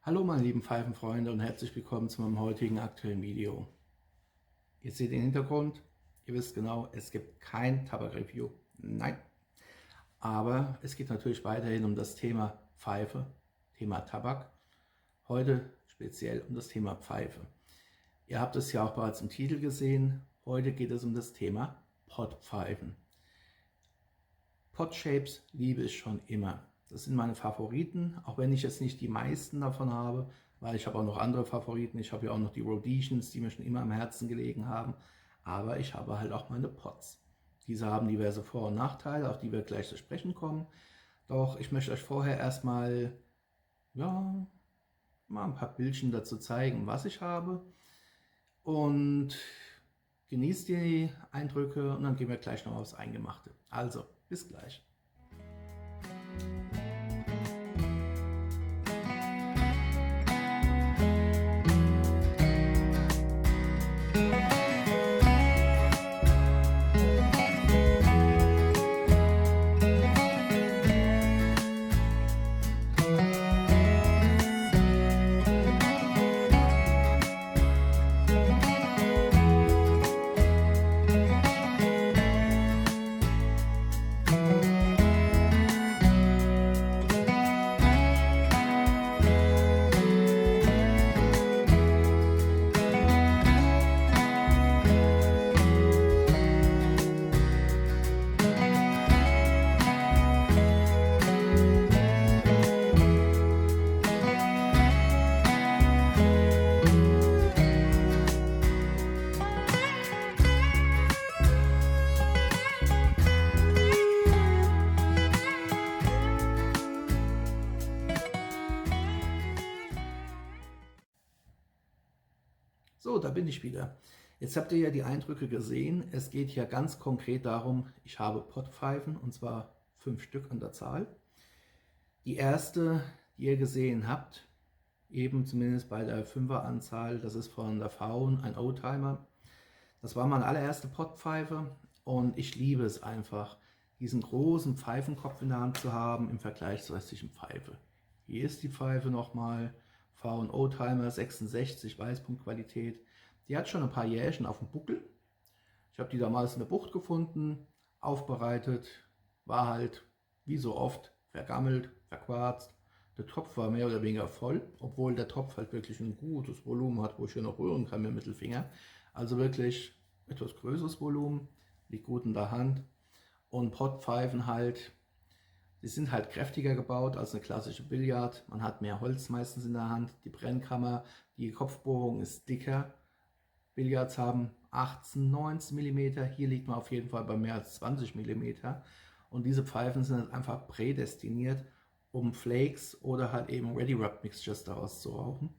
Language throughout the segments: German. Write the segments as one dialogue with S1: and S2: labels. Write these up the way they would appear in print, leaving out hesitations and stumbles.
S1: Hallo meine lieben Pfeifenfreunde und herzlich willkommen zu meinem heutigen aktuellen Video. Ihr seht den Hintergrund, ihr wisst genau, es gibt kein Tabak-Review. Nein, aber es geht natürlich weiterhin um das Thema Pfeife, Thema Tabak. Heute speziell um das Thema Pfeife. Ihr habt es ja auch bereits im Titel gesehen, heute geht es um das Thema Pot-Pfeifen. Pot-Shapes liebe ich schon immer. Das sind meine Favoriten, auch wenn ich jetzt nicht die meisten davon habe, weil ich habe auch noch andere Favoriten. Ich habe ja auch noch die Rhodesians, die mir schon immer am Herzen gelegen haben. Aber ich habe halt auch meine Pots. Diese haben diverse Vor- und Nachteile, auf die wir gleich zu sprechen kommen. Doch ich möchte euch vorher erstmal mal ein paar Bildchen dazu zeigen, was ich habe. Und genießt die Eindrücke und dann gehen wir gleich noch aufs Eingemachte. Also, bis gleich. So, da bin ich wieder. Jetzt habt ihr ja die Eindrücke gesehen. Es geht hier ganz konkret darum, ich habe Potpfeifen und zwar 5 Stück an der Zahl. Die erste, die ihr gesehen habt, eben zumindest bei der 5er Anzahl, das ist von der Faun, ein Oldtimer. Das war meine allererste Potpfeife und ich liebe es einfach, diesen großen Pfeifenkopf in der Hand zu haben im Vergleich zur restlichen Pfeife. Hier ist die Pfeife nochmal, Faun Oldtimer 66 Weißpunktqualität. Die hat schon ein paar Jährchen auf dem Buckel. Ich habe die damals in der Bucht gefunden, aufbereitet, war halt wie so oft vergammelt, verquarzt. Der Topf war mehr oder weniger voll, obwohl der Topf halt wirklich ein gutes Volumen hat, wo ich hier noch rühren kann mit dem Mittelfinger. Also wirklich etwas größeres Volumen, liegt gut in der Hand. Und Potpfeifen halt, die sind halt kräftiger gebaut als eine klassische Billard. Man hat mehr Holz meistens in der Hand. Die Brennkammer, die Kopfbohrung ist dicker. Billards haben 18, 19 mm. Hier liegt man auf jeden Fall bei mehr als 20 mm. Und diese Pfeifen sind halt einfach prädestiniert, um Flakes oder halt eben Ready Rub Mixtures daraus zu rauchen.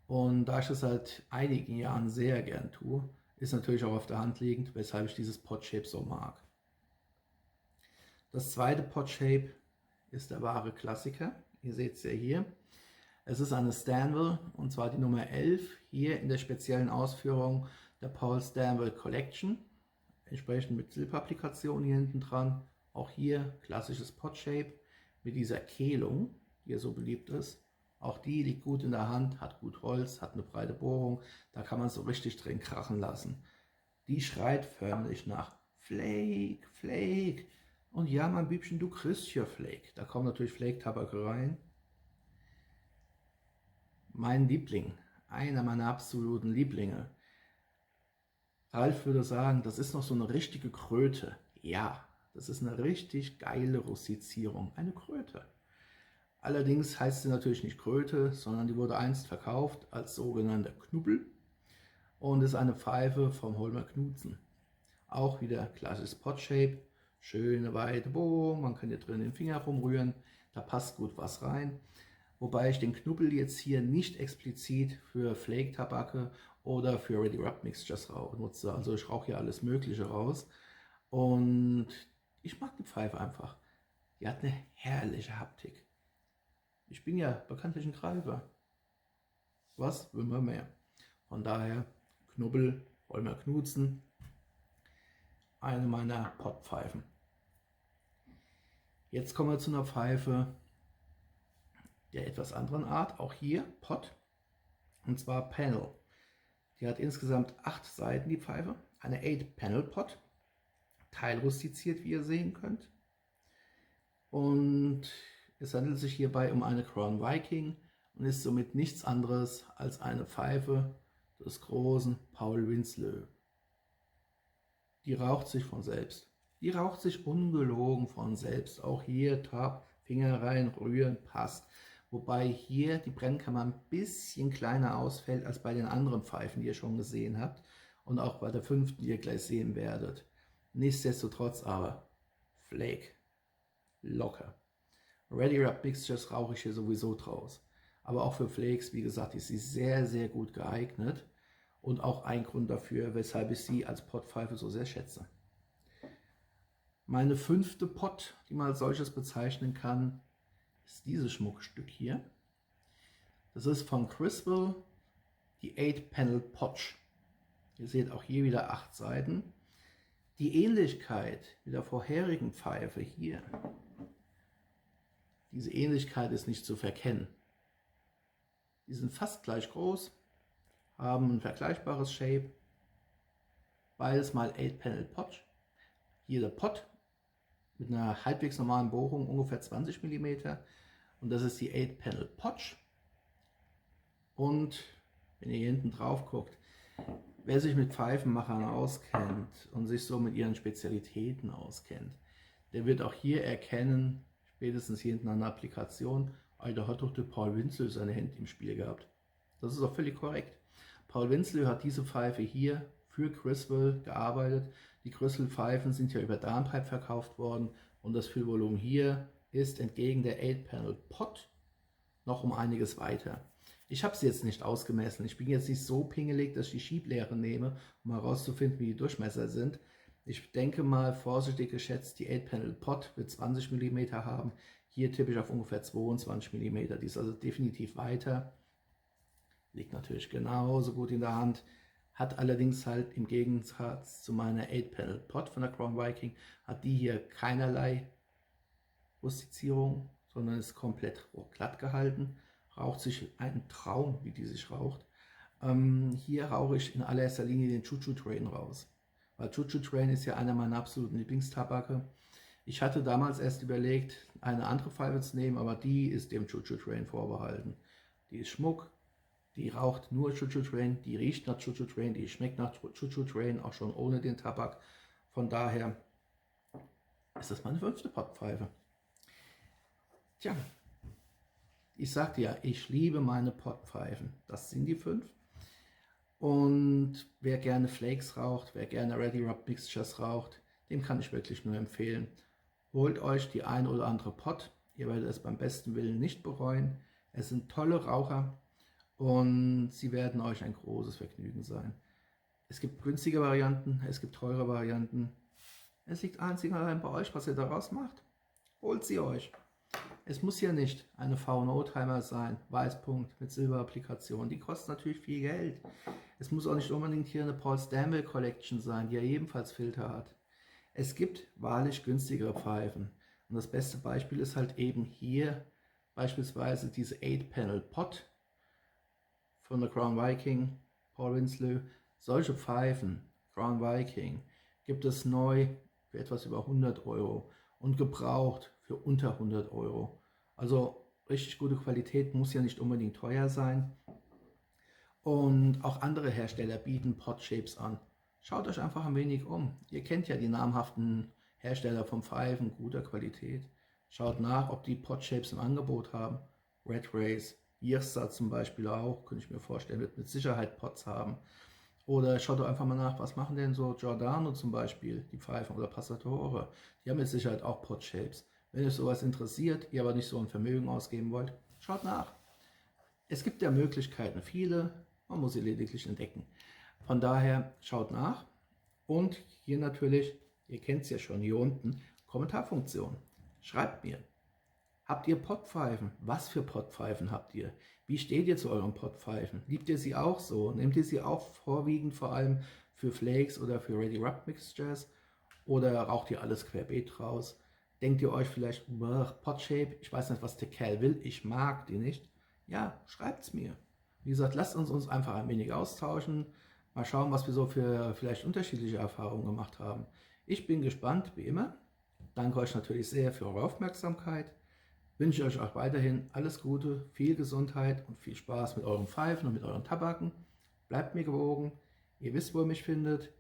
S1: Und da ich das seit einigen Jahren sehr gern tue, ist natürlich auch auf der Hand liegend, weshalb ich dieses Pot Shape so mag. Das zweite Pot Shape ist der wahre Klassiker. Ihr seht es ja hier. Es ist eine Stanwell und zwar die Nummer 11, hier in der speziellen Ausführung der Paul Stanwell Collection. Entsprechend mit Silberapplikationen hier hinten dran. Auch hier klassisches Pot Shape mit dieser Kehlung, die ja so beliebt ist. Auch die liegt gut in der Hand, hat gut Holz, hat eine breite Bohrung. Da kann man so richtig drin krachen lassen. Die schreit förmlich nach Flake, Flake. Und ja, mein Bübchen, du kriegst hier Flake. Da kommen natürlich Flake-Tabak rein. Mein Liebling, einer meiner absoluten Lieblinge. Ralf würde sagen, das ist noch so eine richtige Kröte. Ja, das ist eine richtig geile Russizierung, eine Kröte. Allerdings heißt sie natürlich nicht Kröte, sondern die wurde einst verkauft als sogenannter Knubbel und ist eine Pfeife vom Holmer Knudsen. Auch wieder klassisches Pot-Shape, schöne weite Bohrung, man kann hier drin den Finger rumrühren, da passt gut was rein. Wobei ich den Knubbel jetzt hier nicht explizit für Flake-Tabake oder für Ready Rub Mixtures nutze. Also ich rauche hier alles Mögliche raus. Und ich mag die Pfeife einfach. Die hat eine herrliche Haptik. Ich bin ja bekanntlich ein Greifer. Was will man mehr? Von daher Knubbel, Holmer Knudsen, eine meiner Potpfeifen. Jetzt kommen wir zu einer Pfeife, der etwas anderen Art, auch hier Pot, und zwar Panel. Die hat insgesamt 8 Seiten, die Pfeife, eine 8-Panel-Pot, teilrustiziert, wie ihr sehen könnt. Und es handelt sich hierbei um eine Crown Viking und ist somit nichts anderes als eine Pfeife des großen Paul Winslow. Die raucht sich von selbst. Die raucht sich ungelogen von selbst. Auch hier Tab, Finger rein, rühren, passt. Wobei hier die Brennkammer ein bisschen kleiner ausfällt als bei den anderen Pfeifen, die ihr schon gesehen habt. Und auch bei der 5., die ihr gleich sehen werdet. Nichtsdestotrotz aber Flake. Locker. Ready Rub Mixtures rauche ich hier sowieso draus. Aber auch für Flakes, wie gesagt, ist sie sehr, sehr gut geeignet. Und auch ein Grund dafür, weshalb ich sie als Potpfeife so sehr schätze. Meine 5. Pot, die man als solches bezeichnen kann, ist dieses Schmuckstück hier. Das ist von Criswell, die 8-Panel Potch. Ihr seht auch hier wieder 8 Seiten. Die Ähnlichkeit mit der vorherigen Pfeife hier, diese Ähnlichkeit ist nicht zu verkennen. Die sind fast gleich groß, haben ein vergleichbares Shape. Beides mal 8-Panel Potch. Hier der Pot mit einer halbwegs normalen Bohrung, ungefähr 20 mm. Und das ist die 8-Panel Potch. Und wenn ihr hier hinten drauf guckt, wer sich mit Pfeifenmachern auskennt und sich so mit ihren Spezialitäten auskennt, der wird auch hier erkennen, spätestens hier hinten an der Applikation, da hat doch der Paul Winslow seine Hände im Spiel gehabt. Das ist auch völlig korrekt. Paul Winslow hat diese Pfeife hier für Criswell gearbeitet. Die Criswell-Pfeifen sind ja über Darnpipe verkauft worden und das Füllvolumen hier ist entgegen der 8-Panel Pot noch um einiges weiter. Ich habe sie jetzt nicht ausgemessen. Ich bin jetzt nicht so pingelig, dass ich die Schieblehre nehme, um herauszufinden, wie die Durchmesser sind. Ich denke mal, vorsichtig geschätzt, die 8-Panel Pot wird 20 mm haben. Hier tippe ich auf ungefähr 22 mm. Die ist also definitiv weiter. Liegt natürlich genauso gut in der Hand. Hat allerdings halt im Gegensatz zu meiner 8-Panel Pot von der Crown Viking, hat die hier keinerlei Rustizierung, sondern ist komplett glatt gehalten. Raucht sich ein Traum, wie die sich raucht. Hier rauche ich in allererster Linie den Choo Choo Train raus. Weil Choo Choo Train ist ja einer meiner absoluten Lieblingstabake. Ich hatte damals erst überlegt, eine andere Pfeife zu nehmen, aber die ist dem Choo Choo Train vorbehalten. Die ist Schmuck, die raucht nur Choo Choo Train, die riecht nach Choo Choo Train, die schmeckt nach Choo Choo Train, auch schon ohne den Tabak. Von daher ist das meine 5. Potpfeife. Tja, ich sagte ja, ich liebe meine Potpfeifen. Das sind die 5. Und wer gerne Flakes raucht, wer gerne Ready Rub Mixtures raucht, dem kann ich wirklich nur empfehlen. Holt euch die ein oder andere Pot. Ihr werdet es beim besten Willen nicht bereuen. Es sind tolle Raucher und sie werden euch ein großes Vergnügen sein. Es gibt günstige Varianten, es gibt teure Varianten. Es liegt einzig und allein bei euch, was ihr daraus macht. Holt sie euch. Es muss ja nicht eine V-No-Timer sein, Weißpunkt mit Silberapplikation. Die kostet natürlich viel Geld. Es muss auch nicht unbedingt hier eine Paul Stanley Collection sein, die ja ebenfalls Filter hat. Es gibt wahrlich günstigere Pfeifen. Und das beste Beispiel ist halt eben hier beispielsweise diese 8-Panel Pot von der Crown Viking, Paul Winslow. Solche Pfeifen, Crown Viking, gibt es neu für etwas über 100 € und gebraucht für unter 100 €. Also richtig gute Qualität, muss ja nicht unbedingt teuer sein. Und auch andere Hersteller bieten Pot-Shapes an. Schaut euch einfach ein wenig um. Ihr kennt ja die namhaften Hersteller von Pfeifen guter Qualität. Schaut nach, ob die Pot-Shapes im Angebot haben. Red Race, Jirsa zum Beispiel auch, könnte ich mir vorstellen, wird mit Sicherheit Pots haben. Oder schaut doch einfach mal nach, was machen denn so Giordano zum Beispiel, die Pfeifen, oder Passatore. Die haben mit Sicherheit auch Pot-Shapes. Wenn euch sowas interessiert, ihr aber nicht so ein Vermögen ausgeben wollt, schaut nach. Es gibt ja Möglichkeiten, viele, man muss sie lediglich entdecken. Von daher schaut nach. Und hier natürlich, ihr kennt es ja schon, hier unten, Kommentarfunktion. Schreibt mir. Habt ihr Potpfeifen? Was für Potpfeifen habt ihr? Wie steht ihr zu euren Potpfeifen? Liebt ihr sie auch so? Nehmt ihr sie auch vorwiegend vor allem für Flakes oder für Ready Rub Mixtures? Oder raucht ihr alles querbeet raus? Denkt ihr euch vielleicht, Podshape, ich weiß nicht, was der Kerl will, ich mag die nicht? Ja, schreibt's mir. Wie gesagt, lasst uns einfach ein wenig austauschen, mal schauen, was wir so für vielleicht unterschiedliche Erfahrungen gemacht haben. Ich bin gespannt, wie immer. Danke euch natürlich sehr für eure Aufmerksamkeit. Wünsche euch auch weiterhin alles Gute, viel Gesundheit und viel Spaß mit euren Pfeifen und mit euren Tabaken. Bleibt mir gewogen. Ihr wisst, wo ihr mich findet.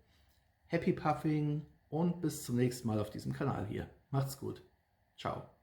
S1: Happy Puffing und bis zum nächsten Mal auf diesem Kanal hier. Macht's gut. Ciao.